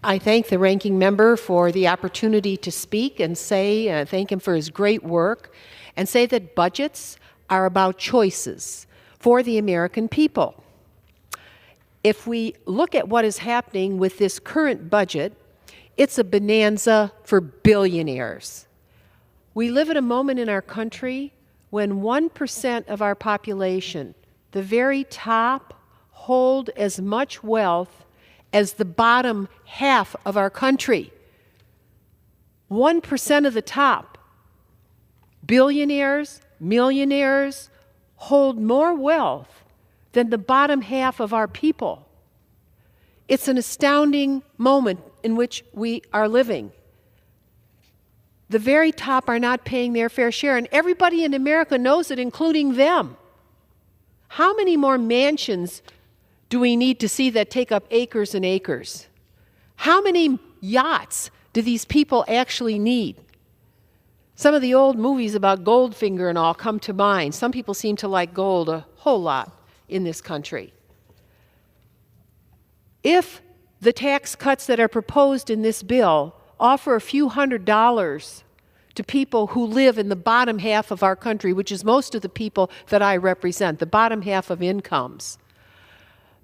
I thank the ranking member for the opportunity to speak and say, thank him for his great work, and say that budgets are about choices for the American people. If we look at what is happening with this current budget, it's a bonanza for billionaires. We live at a moment in our country when 1% of our population, the very top, hold as much wealth as the bottom half of our country. 1% of the top. Billionaires, millionaires hold more wealth than the bottom half of our people. It's an astounding moment in which we are living. The very top are not paying their fair share, and everybody in America knows it, including them. How many more mansions do we need to see that take up acres and acres? How many yachts do these people actually need? Some of the old movies about Goldfinger and all come to mind. Some people seem to like gold a whole lot in this country. If the tax cuts that are proposed in this bill offer a few $100s to people who live in the bottom half of our country, which is most of the people that I represent, the bottom half of incomes,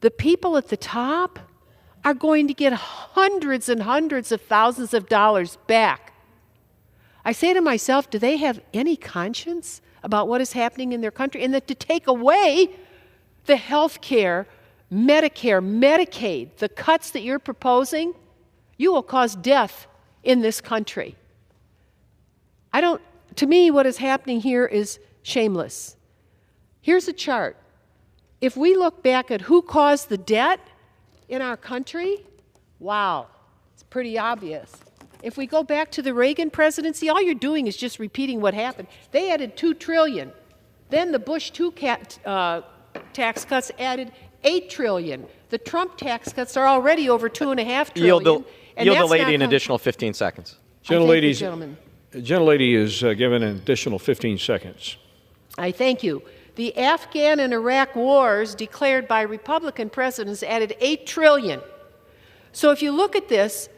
the people at the top are going to get hundreds and hundreds of thousands of dollars back. I say to myself, do they have any conscience about what is happening in their country? And that to take away the health care, Medicare, Medicaid, the cuts that you're proposing, you will cause death in this country. To me, what is happening here is shameless. Here's a chart. If we look back at who caused the debt in our country, wow, it's pretty obvious. If we go back to the Reagan presidency, all you're doing is just repeating what happened. They added $2 trillion. Then the Bush 2 tax cuts added $8 trillion. The Trump tax cuts are already over $2.5 trillion. Yield the lady an additional 15 seconds. Gentlelady is given an additional 15 seconds. I thank you. The Afghan and Iraq wars declared by Republican presidents added $8 trillion. So if you look at this,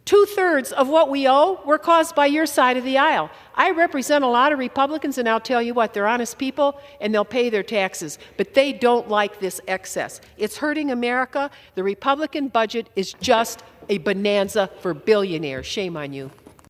2/3 of what we owe were caused by your side of the aisle. I represent a lot of Republicans, and I'll tell you what, they're honest people, and they'll pay their taxes. But they don't like this excess. It's hurting America. The Republican budget is just a bonanza for billionaires. Shame on you.